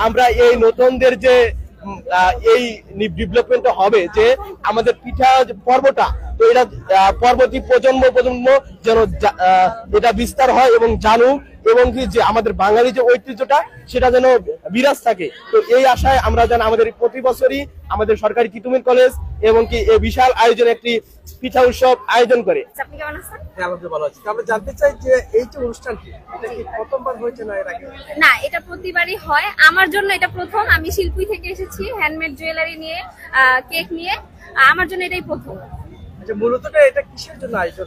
আমরা এই নতুনদের যে এই ডেভেলপমেন্ট হবে যে আমাদের পিঠা পর্বটা, তো এটা পরবর্তী প্রজন্ম যেন এটা বিস্তার হয় এবং জানুক, এবং কি যে আমাদের বাঙালি যে ঐতিহ্যটা সেটা যেন বিরাজ থাকে। তো এই আশায় আমরা যেন আমাদের প্রতি বছরই আমাদের সরকারি তিতুমির কলেজ এবং কি এই বিশাল আয়োজন একটি পিঠা উৎসব আয়োজন করে। আপনি কেমন আছেন? হ্যাঁ, আমরা ভালো আছি। আমরা জানতে চাই যে এই যে অনুষ্ঠানটি, এটা কি প্রথমবার হয়েছে না এর আগে? না, এটা প্রতিবারই হয়। আমার জন্য এটা প্রথম। আমি শিল্পী থেকে এসেছি, হ্যান্ডমেড জুয়েলারি নিয়ে, কেক নিয়ে। আমার জন্য এটাই প্রথম। আচ্ছা, মূলত এটা কিসের জন্য আয়োজন?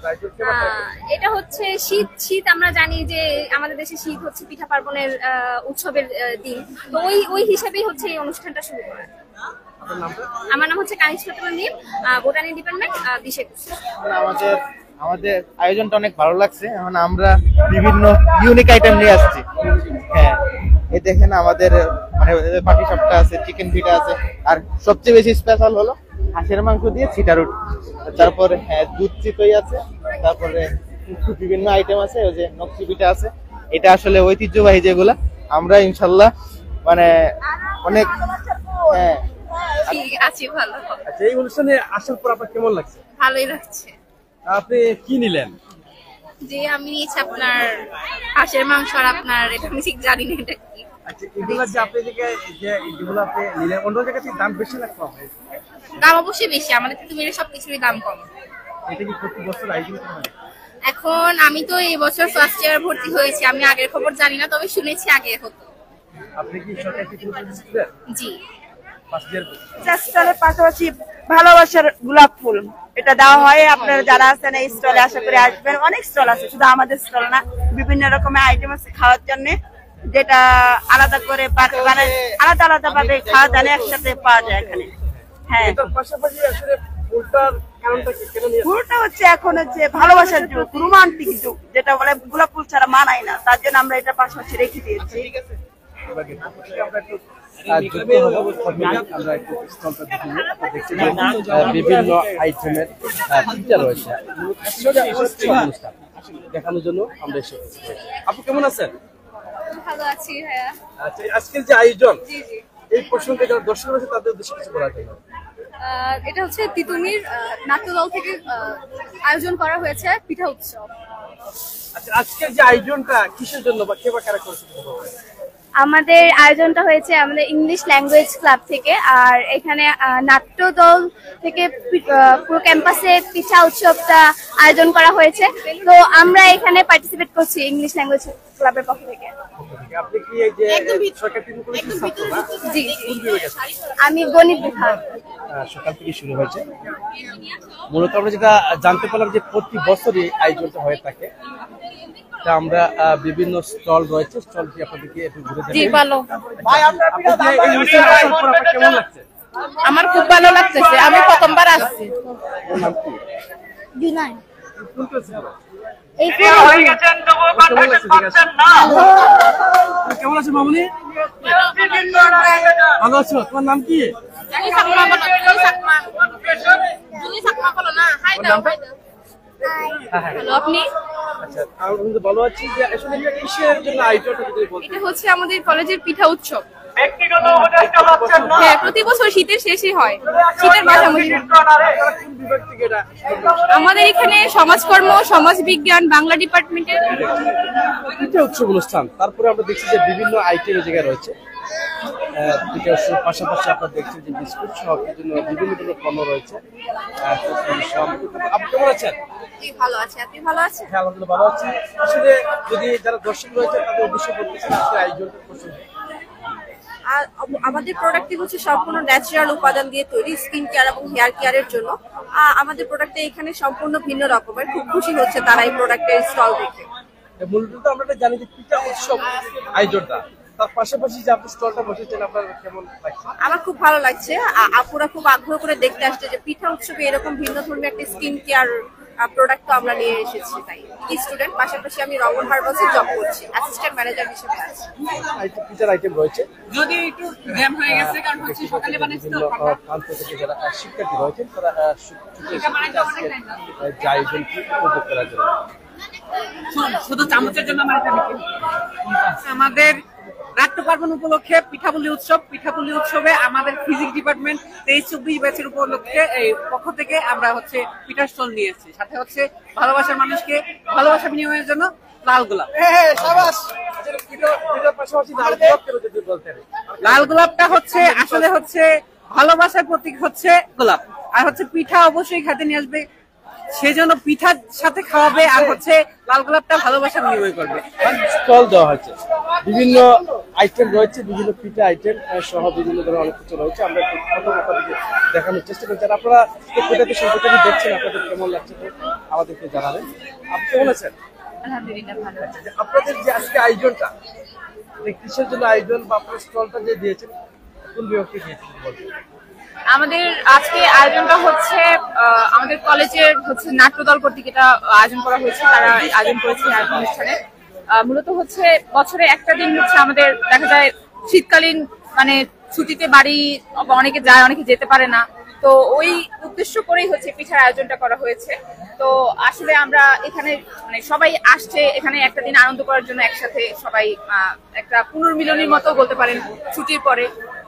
এটা হচ্ছে শীত আমরা জানি যে আমাদের দেশে শীত হচ্ছে পিঠা পার্বণের উৎসবের দিন, তো ওই হিসাবেই হচ্ছে এই অনুষ্ঠানটা শুরু করা। আমার নাম হচ্ছে কানিজ ফাতেমা মিম, বোটানি ডিপার্টমেন্ট, 2021। আমাদের আয়োজনটা অনেক ভালো লাগছে। এখন আমরা বিভিন্ন ইউনিক আইটেম নিয়ে আসছি। হ্যাঁ, এই দেখেন আমাদের মানে পাটি সাপটা আছে, চিকেন পিঠা আছে, আর সবচেয়ে বেশি স্পেশাল হলো হাঁসের মাংস দিয়ে ছিটা রুটি, তারপরে হ্যাঁ দুধ চিতই আছে, তারপরে বিভিন্ন আইটেম আছে, ওই যে নকশি পিঠা আছে। এটা আসলে ঐতিহ্যবাহী যেগুলা আমরা ইনশাল্লাহ মানে অনেক হ্যাঁ ঠিক আছে, ভালো। আচ্ছা, এই অনুষ্ঠানে আসার পর আপনার কেমন লাগছে? ভালোই লাগছে। আপনি কি নিলেন? যে আমি নিয়েছি আপনার হাঁসের মাংস, আর আপনার এটা আমি ঠিক জানি না এটা কি। আচ্ছা, এগুলা যে আপনি যেগুলো আপনি নিলেন, অন্য জায়গা থেকে দাম বেশি না কম? দাম অবশ্যই বেশি, আমাদের কিন্তু মেরে সবকিছুরই দাম কম। এটা কি প্রতি বছর আয়োজন করা হয়? এখন আমি তো এই বছর ফার্স্ট ইয়ার ভর্তি হয়েছি, আমি আগের খবর জানি না, তবে শুনেছি আগে হতো। আপনি কি সরকারি স্টুডেন্ট? জি। First year. স্টলের পাশাপাশি ভালোবাসার গোলাপ ফুল এটা দেওয়া হয়। আপনারা যারা আছেন এই স্টলে আশা করে আসবেন। অনেক স্টল আছে, শুধু আমাদের স্টল না, বিভিন্ন রকমের আইটেম আছে খাওয়ার জন্য, যেটা আলাদা করে আলাদা আলাদা ভাবে খাওয়া যায়, একসাথে পাওয়া যায় এখানে। হ্যাঁ, এটার পাশাপাশি আসলে ফুলটার কারণটা কি, কেন নিয়ে? ফুলটা হচ্ছে এখন হচ্ছে ভালোবাসার যুগ, রোমান্টিক যুগ, যেটা বলে গোলাপ ফুল ছাড়া মানায় না, তার জন্য আমরা এটা পাশাপাশি রেখে দিয়েছি। বিভিন্ন আইটেমের পিঠা রয়েছে দেখানোর জন্য আমরা এসেছি। আপনি কেমন আছেন? ভালো আছি ভাইয়া। আচ্ছা, আজকের যে আয়োজন, জি জি। এই প্রসঙ্গে যারা দর্শক রয়েছে তাদের উদ্দেশ্যে কিছু বলা যায়? এটা হচ্ছে তিতুমির নাট্যদল থেকে আয়োজন করা হয়েছে পিঠা উৎসব। আচ্ছা, আজকের যে আয়োজনটা কিসের জন্য বা কে বা কারা করেছে? আমাদের আয়োজনটা হয়েছে আমাদের ইংলিশ ল্যাঙ্গুয়েজ ক্লাব থেকে, আর এখানে নাট্যদল থেকে পুরো ক্যাম্পাসে পিঠা উৎসবটা আয়োজন করা হয়েছে। তো আমরা এখানে পার্টিসিপেট করছি ইংলিশ ল্যাঙ্গুয়েজ ক্লাবের পক্ষ থেকে। আপনি কি এই যে সরকারি কলেজের ছাত্র না? জি, আমি গণিত বিভাগ। সকাল থেকে শুরু হয়েছে। মূলত আমরা যেটা জানতে পারলাম যে প্রতি বছরই আয়োজনটা হয়ে থাকে। আমরা বিভিন্ন স্টল রয়েছে, স্টলটি আপনাদেরকে একটু ঘুরে দেখাবো। জি, ভালো। কেমন লাগছে? আমার খুব ভালো লাগতেছে, আমি প্রথমবার আসছি। কেমন আছে মামুনি? ভালো আছো? তোমার নাম কি? আপনি? আচ্ছা, আমি ভালো আছি। যে আসলে কিসের জন্য আয়োজনটা যদি বলতে? এটা হচ্ছে আমাদের কলেজের পিঠা উৎসব। হ্যাঁ, প্রতি বছর শীতের শেষে হয়, শীতের মাঝামাঝি। আমাদের এখানে সমাজকর্ম, সমাজ বিজ্ঞান, বাংলা ডিপার্টমেন্টের পিঠা উৎসব অনুষ্ঠান। তারপরে আমরা দেখছি যে বিভিন্ন আইটেম জায়গায় রয়েছে। পাশাপাশি আপনারা দেখছেন যে বিস্কুট সহ বিভিন্ন ধরনের পণ্য রয়েছে। আপনি কেমন আছেন? ভালো আছে, আপনি ভালো আছেন? হ্যাঁ, আলহামদুলিল্লাহ ভালো আছি। আসলে যদি যারা দর্শক রয়েছে তাদের উদ্দেশ্যে বলতেছেন আজকে আয়োজনটা পছন্দ। আর আমাদের প্রোডাক্টটি হচ্ছে সম্পূর্ণ ন্যাচারাল উপাদান দিয়ে তৈরি, স্কিন কেয়ার এবং হেয়ার কেয়ারের জন্য। আমাদের প্রোডাক্টটা এখানে সম্পূর্ণ ভিন্ন রকমের। খুব খুশি হচ্ছে তারা এই প্রোডাক্টের স্টল দেখে। মূলত আমরা জানি যে পিঠা উৎসব আয়োজনটা, তার পাশাপাশি যে আপনি স্টলটা বসেছেন, আপনার কেমন লাগছে? আমার খুব ভালো লাগছে। আপুরা খুব আগ্রহ করে দেখতে আসছে যে পিঠা উৎসবে এরকম ভিন্ন ধর্মী একটা স্কিন কেয়ার প্রোডাক্ট আমরা নিয়ে এসেছি। তাই স্টুডেন্ট, পাশাপাশি আমি রমন হার্বালসে জব করছি, অ্যাসিস্ট্যান্ট ম্যানেজার হিসেবে আছি। পিঠার আইটেম রয়েছে, যদি একটু জ্যাম হয়ে গেছে কারণ হচ্ছে সকালে বানাইছি তো। প্রান্ত থেকে যারা শিক্ষার্থী রয়েছেন তারা যে আয়োজনটি উপভোগ করার জন্য। শুধু চামচের জন্য আমাদের নাট্য পার্বণ উপলক্ষে পিঠাপুলি উৎসবে আমাদের ফিজিক্স ডিপার্টমেন্ট 23-24 ব্যাচের উপলক্ষে এই পক্ষ থেকে আমরা হচ্ছে পিঠা স্টল নিয়েছি, সাথে হচ্ছে ভালোবাসার মানুষকে ভালোবাসা বিনিময়ের জন্য লাল গোলাপ। লাল গোলাপটা হচ্ছে আসলে হচ্ছে ভালোবাসার প্রতীক হচ্ছে গোলাপ, আর হচ্ছে পিঠা অবশ্যই খেতে নিয়ে আসবে, সেজন্য পিঠার সাথে খাওয়াবে, আর হচ্ছে লাল গোলাপটা ভালোবাসা বিনিময় করবে। স্টল দেওয়া হয়েছে, বিভিন্ন আইটেম রয়েছে, বিভিন্ন পিঠা আইটেম সহ বিভিন্ন ধরনের অনেক কিছু রয়েছে। আমরা একটু আপনাদেরকে দেখানোর চেষ্টা করছি। আর আপনারা পিঠাতে সম্পর্কে দেখছেন, আপনাদের কেমন লাগছে আমাদেরকে জানাবেন। আপনি কেমন আছেন? আলহামদুলিল্লাহ ভালো। আপনাদের যে আজকে আয়োজনটা, কিসের জন্য আয়োজন বা আপনার স্টলটা যে দিয়েছেন কোন বিভাগকে দিয়েছেন বলবেন? আমাদের আজকে আয়োজনটা হচ্ছে আমাদের কলেজের হচ্ছে নাট্যদল কর্তৃক এটা আয়োজন করা হয়েছে, তারা আয়োজন করেছে এই অনুষ্ঠানে। মূলত হচ্ছে বছরে একটা দিন হচ্ছে আমাদের দেখা যায় শীতকালীন মানে ছুটিতে বাড়ি অনেকে যায়, অনেকে যেতে পারে না, তো ওই উদ্দেশ্য করেই হচ্ছে পিঠার আয়োজনটা করা হয়েছে। তো আসলে আমরা এখানে মানে সবাই আসছে এখানে একটা দিন আনন্দ করার জন্য, একসাথে সবাই একটা পুনর্মিলনীর মতো বলতে পারেন। ছুটির পরে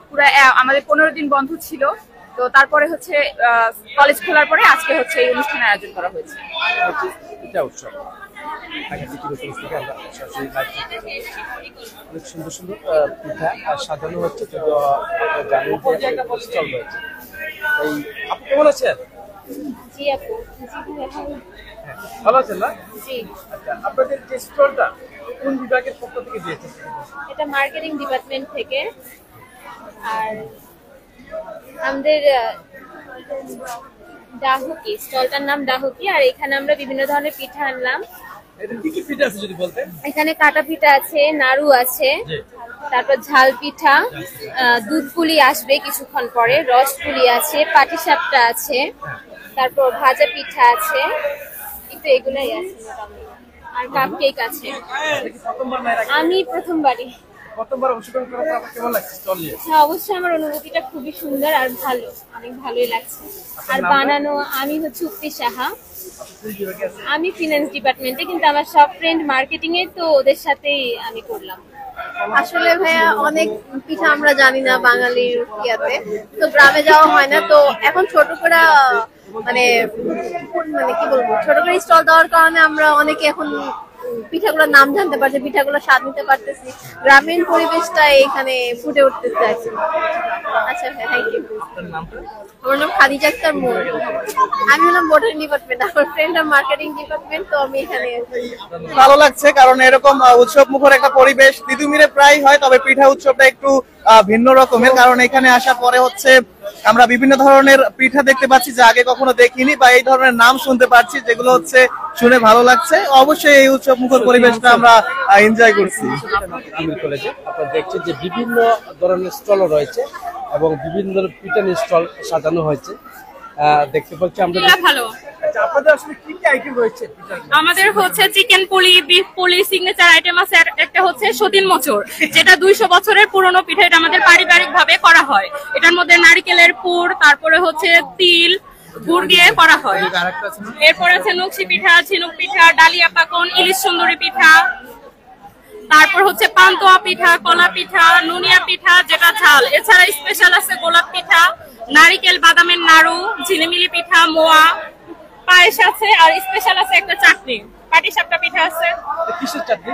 পুরো আমাদের 15 দিন বন্ধ ছিল, তো তারপরে হচ্ছে কলেজ খোলার পরে আজকে হচ্ছে এই অনুষ্ঠানের আয়োজন করা হয়েছে। এটা উৎসব অনেক সুন্দর সুন্দর পিঠা আর সাজানো হচ্ছে, কিন্তু জানেন যে স্টল রয়েছে। এই আপনি কেমন আছেন? জি আপু। ভালো আছেন না? জি। আচ্ছা, আপনাদের যে স্টলটা কোন বিভাগের পক্ষ থেকে দিয়েছেন? এটা মার্কেটিং ডিপার্টমেন্ট থেকে। আর আমাদের ডাহুকি, স্টলটার নাম ডাহুকি। আর এখানে আমরা বিভিন্ন ধরনের পিঠা আনলাম। এটা কি কি পিঠা আছে যদি বলতেন? এখানে কাটা পিঠা আছে, নাড়ু আছে, তারপর ঝাল পিঠা, দুধ পুলি আসবে কিছুক্ষণ পরে, রস পুলি আছে, পাটিসাপটা আছে, তারপর ভাজা পিঠা আছে, একটু এগুলাই আছে মোটামুটি। আর কাপ কেক আছে। আমি প্রথমবারই। প্রথমবার অংশগ্রহণ করার পর আপনার কেমন লাগছে স্টল নিয়ে? হ্যাঁ, অবশ্যই আমার অনুভূতিটা খুবই সুন্দর আর ভালো, অনেক ভালোই লাগছে। আর বানানো আমি হচ্ছে উক্তি সাহা, আমি ফিনান্স ডিপার্টমেন্টে, কিন্তু আমার সব ফ্রেন্ড মার্কেটিং এ, তো ওদের সাথেই আমি করলাম। আসলে ভাইয়া অনেক পিঠা আমরা জানি না বাঙালির ইয়াতে, তো গ্রামে যাওয়া হয় না, তো এখন ছোট করে মানে কি বলবো, ছোট করে স্টল দেওয়ার কারণে আমরা অনেকে এখন পিঠাগুলোর নাম জানতে পারছি, পিঠাগুলো স্বাদ নিতে পারতেছি, গ্রামীণ পরিবেশটা এখানে ফুটে উঠতে চাইছি। আচ্ছা ভাই, থ্যাংক ইউ। আমার নাম খাদিজা আক্তার মোর, আমি হলাম বোটানি ডিপার্টমেন্ট, আমার ফ্রেন্ড মার্কেটিং ডিপার্টমেন্ট, তো আমি এখানে। ভালো লাগছে, কারণ এরকম উৎসব মুখর একটা পরিবেশ তিতুমিরে প্রায় হয়, তবে পিঠা উৎসবটা একটু ভিন্ন রকমের, কারণ এখানে আসার পরে হচ্ছে আমরা বিভিন্ন ধরনের পিঠা দেখতে পাচ্ছি যা আগে কখনো দেখিনি, বা এই ধরনের নাম শুনতে পাচ্ছি যেগুলো হচ্ছে শুনে ভালো লাগছে। অবশ্যই এই উৎসব মুখর পরিবেশটা আমরা এনজয় করছি। কলেজে আপনারা দেখছেন যে বিভিন্ন ধরনের স্টল রয়েছে এবং বিভিন্ন ধরনের পিঠানি স্টল সাজানো হয়েছে, দেখতে পাচ্ছি আমরা। ভালো। আচ্ছা, আপনাদের আসলে কি কি আইটেম রয়েছে? আমাদের হচ্ছে চিকেন পুলি, বিফ পুলি, সিগনেচার আইটেম আছে, একটা হচ্ছে সতীন মোচড়, যেটা 200 বছরের পুরনো পিঠা, এটা আমাদের পারিবারিক ভাবে করা হয়। এটার মধ্যে নারকেলের পুর, তারপরে হচ্ছে তিল, গুড় দিয়ে করা হয়। এরপর আছে নকশি পিঠা, ঝিনুক পিঠা, ডালিয়া পাকন, ইলিশ সুন্দরী পিঠা, তারপর হচ্ছে পান্তুয়া পিঠা, কলা পিঠা, নুনিয়া পিঠা যেটা ঝাল, এছাড়া স্পেশাল আছে গোলাপ পিঠা, নারিকেল বাদামের নাড়ু, ঝিলিমিলি পিঠা, মোয়া, পায়েস আছে, আর স্পেশাল আছে একটা চাটনি, পাটিসাপটা পিঠা আছে। কিসের চাটনি?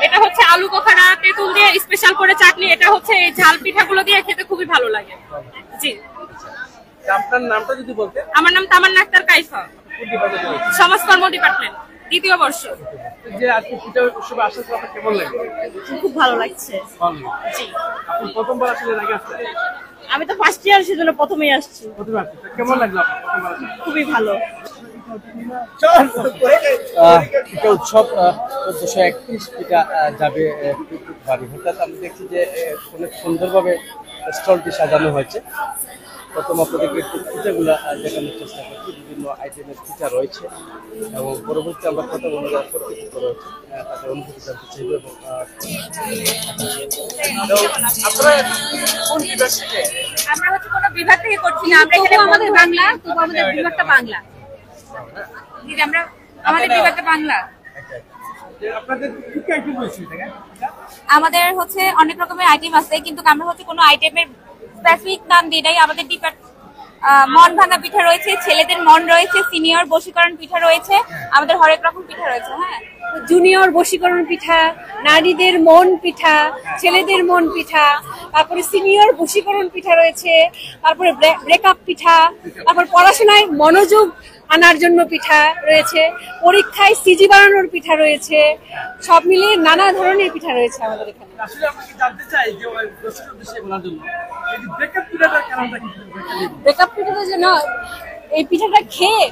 এটা হচ্ছে আলু বোখারা তেঁতুল দিয়ে স্পেশাল করে চাটনি, এটা হচ্ছে এই ঝাল পিঠাগুলো দিয়ে খেতে খুবই ভালো লাগে। জি। আপনার নামটা যদি বলতেন? আমার নাম তামান্না আক্তার কাইফা, সমাজকর্ম ডিপার্টমেন্ট, 2য় বর্ষ। যে আজকে পিঠা উৎসবে আসার পর কেমন লাগে? খুব ভালো লাগছে। জি। আপনি প্রথমবার আসলে আগে আসছেন? আমি তো ফার্স্ট ইয়ার, সেজন্য প্রথমেই আসছি। প্রথমবার আসছেন, কেমন লাগলো আপনার প্রথমবার আসলে? খুবই ভালো। পিঠা উৎসব 1431 পিঠা যাবে বাড়ি, অর্থাৎ আমি দেখছি যে অনেক সুন্দরভাবে স্টলটি সাজানো হয়েছে। প্রথম আপনাদেরকে একটু পিঠাগুলা দেখানোর চেষ্টা করছি, বিভিন্ন আইটেমের পিঠা রয়েছে এবং পরবর্তী আমরা কথা বলে যাওয়ার পর কিছু রয়েছে তাদের অনুভূতি জানতে চাইব। এবং আপনারা কোন বিভাগ থেকে? আমরা হচ্ছে কোনো বিভাগ থেকে করছি না, আমরা এখানে আমাদের বাংলা, তবু আমাদের বিভাগটা বাংলা। আমরা আমাদের বিভাগটা বাংলা। আপনাদের কি কি আইটেম রয়েছে এখানে? আমাদের হচ্ছে অনেক রকমের আইটেম আছে, কিন্তু আমরা হচ্ছে কোনো আইটেমের স্পেসিফিক নাম দিই নাই। আমাদের মন ভাঙা পিঠা রয়েছে, ছেলেদের মন রয়েছে, সিনিয়র বশীকরণ পিঠা রয়েছে, আমাদের হরেক রকম পিঠা রয়েছে। হ্যাঁ, জুনিয়র বশীকরণ পিঠা, নারীদের মন পিঠা, ছেলেদের মন পিঠা, তারপরে সিনিয়র বশীকরণ পিঠা রয়েছে, তারপরে ব্রেকআপ পিঠা, তারপর পড়াশোনায় মনোযোগ আনার জন্য পিঠা রয়েছে, পরীক্ষায় সিজি বাড়ানোর পিঠা রয়েছে, সব মিলিয়ে নানা ধরনের পিঠা রয়েছে আমাদের এখানে। আসলে আমরা কি জানতে চাই যে দর্শকের উদ্দেশ্যে বলার জন্য এই ব্রেকআপ পিঠাটা কেমনটা কি? ব্রেকআপ পিঠাটা যেন এই পিঠাটা খেয়ে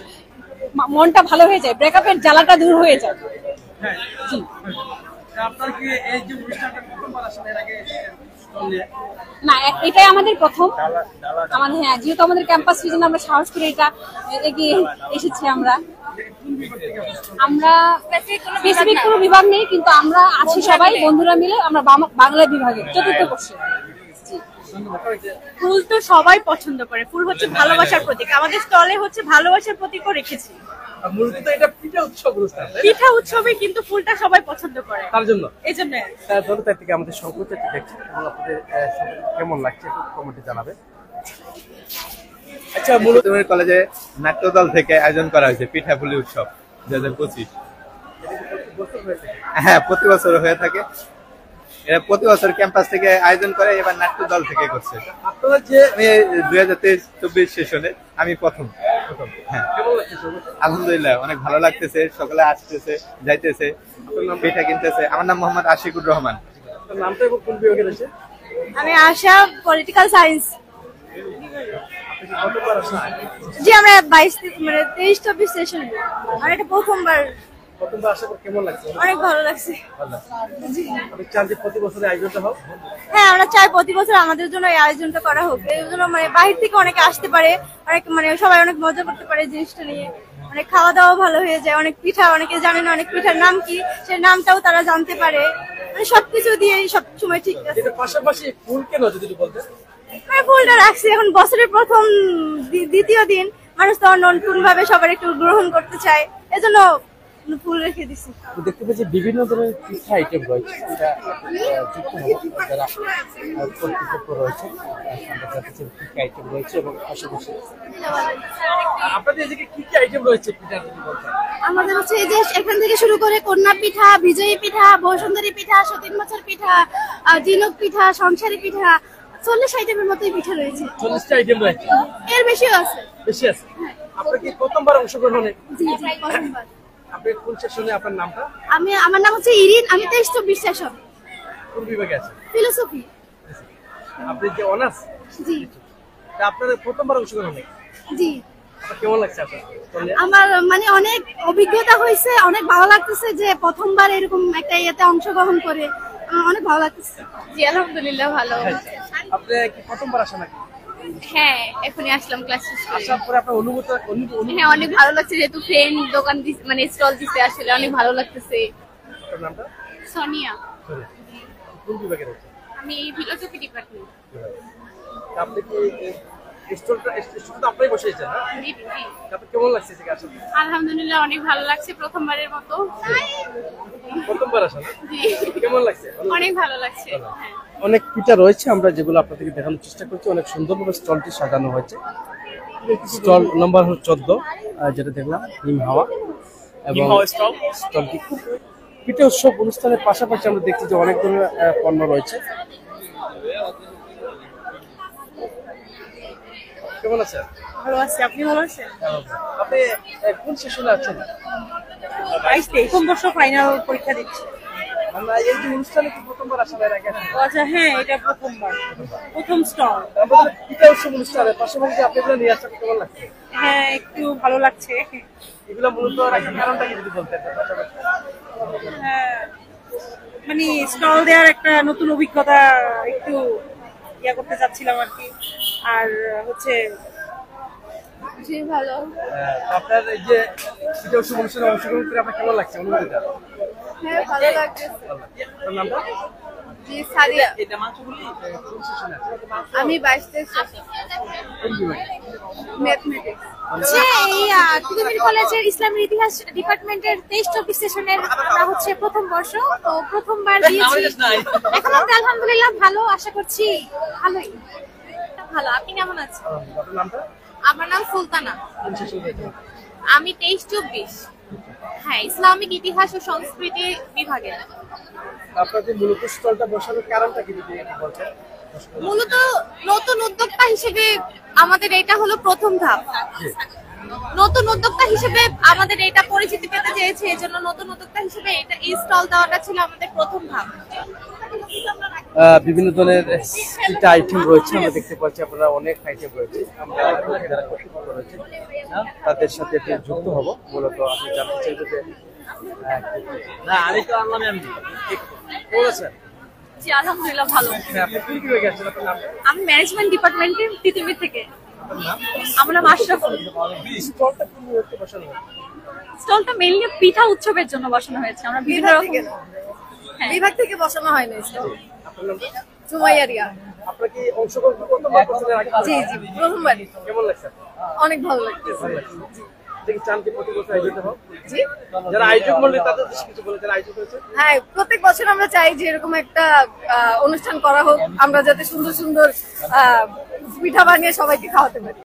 মনটা ভালো হয়ে যায়, ব্রেকআপের জ্বালাটা দূর হয়ে যায়। হ্যাঁ, জি। আপনার কি এই যে অনুষ্ঠানটা প্রথমবার আসলে এর আগে না, এটাই আমাদের প্রথম। আমাদের হ্যাঁ, যেহেতু আমাদের ক্যাম্পাস সিজন আমরা সাহস করে এটা এগিয়ে এসেছি। আমরা স্পেসিফিক কোনো বিভাগ নেই, কিন্তু আমরা আছি সবাই বন্ধুরা মিলে, আমরা বাংলা বিভাগে চতুর্থ বর্ষে। ফুল তো সবাই পছন্দ করে, ফুল হচ্ছে ভালোবাসার প্রতীক। আমাদের স্টলে হচ্ছে ভালোবাসার প্রতীকও রেখেছি। মূলত এটা পিঠা উৎসব অনুষ্ঠান, পিঠা উৎসবে কিন্তু ফুলটা সবাই পছন্দ করে, তার জন্য এই জন্য জনতার থেকে আমাদের সংকল্পটি দেখছেন এবং আপনাদের কেমন লাগছে কমেন্টে জানাবেন। আচ্ছা, মূলত কলেজে নাট্যদল থেকে আয়োজন করা হয়েছে পিঠাপুলি উৎসব 2025। হ্যাঁ, প্রতি বছর হয়ে থাকে। এরা প্রতি বছর ক্যাম্পাস থেকে আয়োজন করে, এবার নাট্যদল থেকে করছে। আপনারা যে 2023-24 সেশনে আমি প্রথম। হ্যাঁ, আলহামদুলিল্লাহ অনেক ভালো লাগতেছে, সকালে আসতেছে যাইতেছে, পিঠা কিনতেছে। আমার নাম মোহাম্মদ আশিকুর রহমান। নামটা এবং কোন বিভাগে রয়েছে? আমি আশা, পলিটিক্যাল সায়েন্স। কতবার আসা? জি, আমরা 23-24 সেশন, আর এটা প্রথমবার। প্রথমবার আসার পর কেমন লাগছে? অনেক ভালো লাগছে। আপনি চান যে প্রতি বছরের আয়োজনটা হোক? হ্যাঁ, আমরা চাই প্রতি বছর আমাদের জন্য এই আয়োজনটা করা হোক। এই জন্য বাহির থেকে অনেকে আসতে পারে, অনেক সবাই অনেক মজা করতে পারে জিনিসটা নিয়ে। খাওয়া দাওয়া ভালো হয়ে যায়, অনেক পিঠা, অনেকে জানে না অনেক পিঠার নাম কি, সেই নামটাও তারা জানতে পারে। সবকিছু দিয়ে সব সময় ঠিক আছে। এর পাশাপাশি ফুল কেন যদি বলতেন? ফুলটা রাখছি এখন বছরের প্রথম দ্বিতীয় দিন, মানুষ তো নতুন ভাবে সবার একটু গ্রহণ করতে চায়, এজন্য ফুল রেখে দিছি। দেখতে পাচ্ছি বিভিন্ন ধরনের পিঠা আইটেম রয়েছে, এটা যুক্ত হবো যারা কর্তৃপক্ষ রয়েছে, পিঠা আইটেম রয়েছে এবং পাশাপাশি আপনাদের এদিকে কি কি আইটেম রয়েছে পিঠা যদি বলতেন? আমাদের হচ্ছে এই যে এখান থেকে শুরু করে কন্যা পিঠা, বিজয়ী পিঠা, বসুন্ধরী পিঠা, সতীন বছর পিঠা, জিনুক পিঠা, সংসারী পিঠা, 40 আইটেমের মতোই পিঠা রয়েছে। 40টা আইটেম রয়েছে, এর বেশিও আছে। বেশি আছে। আপনার কি প্রথমবার অংশগ্রহণে? জি, প্রথমবার। আপনি কোন সেশনে? আপনার নামটা? আমার নাম হচ্ছে ইরিন, আমি 23-24 সেশন। কোন বিভাগে আছেন? ফিলোসফি। আপনি যে অনার্স? জি। আপনাদের প্রথমবার অংশগ্রহণে? জি। কেমন লাগছে আপনার? আমার অনেক অভিজ্ঞতা হয়েছে, অনেক ভালো লাগতেছে যে প্রথমবার এরকম একটা ইয়েতে অংশগ্রহণ করে অনেক ভালো লাগতেছে। জি, আলহামদুলিল্লাহ ভালো। আপনি কি প্রথমবার আসেন নাকি? হ্যাঁ, এখনই আসলাম ক্লাস শেষ করে। আসার পরে আপনার অনুভূতি? হ্যাঁ, অনেক ভালো লাগছে, যেহেতু ফ্রেন্ড দোকান স্টল দিতে আসলে অনেক ভালো লাগতেছে। আপনার নামটা? সোনিয়া। কোন বিভাগে রয়েছে? আমি ফিলোসফি ডিপার্টমেন্ট। আপনি কি স্টলটা আপনি বসেছেন না? জি জি। আপনি কেমন লাগছে এদিকে আসলে? আলহামদুলিল্লাহ অনেক ভালো লাগছে, প্রথমবারের মতো। প্রথমবার আসেন? জি। কেমন লাগছে? অনেক ভালো লাগছে। হ্যাঁ, অনেক পিঠা রয়েছে, আমরা যেগুলো আপনাদেরকে দেখানোর চেষ্টা করছি। অনেক সুন্দরভাবে স্টলটি সাজানো হয়েছে। স্টল নম্বর 14 যেটা দেখলাম, হিম হাওয়া, এবং স্টলটি খুব পিঠা উৎসব অনুষ্ঠানের পাশাপাশি আমরা দেখছি যে অনেক ধরনের পণ্য রয়েছে। কেমন আছেন? ভালো আছে, আপনি ভালো আছেন? আপনি কোন সেশনে আছেন? 22-23 প্রথম বর্ষ ফাইনাল পরীক্ষা দিচ্ছি। আমরা এই যে অনুষ্ঠানে কি প্রথমবার আসা এর আগে? আচ্ছা, হ্যাঁ, এটা প্রথমবার, প্রথম স্টল। পিঠা উৎসব অনুষ্ঠানের পাশাপাশি আপনি এগুলো নিয়ে আসছেন, কেমন লাগছে? হ্যাঁ, একটু ভালো লাগছে। এগুলো মূলত রাখার কারণটা কি যদি বলতেন? হ্যাঁ, স্টল দেওয়ার একটা নতুন অভিজ্ঞতা একটু করতে চাচ্ছিলাম আর কি। আর হচ্ছে জি, ভালো। আপনার এই যে পিঠা উৎসব অনুষ্ঠানে অংশগ্রহণ করে আপনার কেমন লাগছে অনুভূতিটা? হ্যাঁ, ভালো লাগছে। আপনার নামটা? জি সাদিয়া। এটা মাত্রগুলি কোন সেশনে আছে? আমি 22 কোন বিভাগে? ম্যাথমেটিক্স। হচ্ছে এই তিতুমির কলেজের ইসলামের ইতিহাস ডিপার্টমেন্টের 23-24 সেশনের আমরা হচ্ছে প্রথম বর্ষ, তো প্রথমবার দিয়েছি। এখন অব্দি আলহামদুলিল্লাহ ভালো, আশা করছি ভালোই। ভালো, আপনি কেমন আছেন? আপনার নামটা? আমার নাম সুলতানা। কোন সেশনে আছে? আমি 23-24, হ্যাঁ, ইসলামিক ইতিহাস ও সংস্কৃতি বিভাগে। আপনাদের মূলত স্টলটা বসানোর কারণটা কি যদি একটু বলতেন? মূলত নতুন উদ্যোক্তা হিসেবে আমাদের এটা হলো প্রথম ধাপ। নতুন উদ্যোক্তা হিসেবে আমাদের এটা পরিচিতি পেতে চেয়েছে, এই জন্য নতুন উদ্যোক্তা হিসেবে এটা এই স্টল দেওয়াটা ছিল আমাদের প্রথম ধাপ। বিভিন্ন ধরনের পিঠা আইটেম রয়েছে, আমরা দেখতে পাচ্ছি আপনারা অনেক আইটেম রয়েছে। আমরা যারা কর্তৃপক্ষ রয়েছে তাদের সাথে একটু যুক্ত হব। মূলত আপনি জানতে চাইবেন যে না আমি তো আনলাম আমি বলেছেন জি আলহামদুলিল্লাহ ভালো। আপনি কি হয়ে গেছেন? আপনার নাম? আমি ম্যানেজমেন্ট ডিপার্টমেন্টের তিতুমির থেকে। আমার নাম আশরাফুল। স্টলটা কোন মুহূর্তে বসানো হয়? স্টলটা মেইনলি পিঠা উৎসবের জন্য বসানো হয়েছে। আমরা বিভিন্ন রকম বিভাগ থেকে বসানো হয় না স্টল। আপনার নামটা? সুমাইয়া রিয়া। আপনার কি অংশগ্রহণ প্রথমবার করছেন? জি জি, প্রথমবার। কেমন লাগছে? অনেক ভালো লাগছে। ভালো লাগছে। দেখি চান কি প্রতি বছর আয়োজিত হোক? জি, যারা আয়োজক মন্ডলী তাদের কিছু বলে, যারা আয়োজক হয়েছে হ্যাঁ, প্রত্যেক বছর আমরা চাই যে এরকম একটা অনুষ্ঠান করা হোক, আমরা যাতে সুন্দর সুন্দর পিঠা বানিয়ে সবাইকে খাওয়াতে পারি।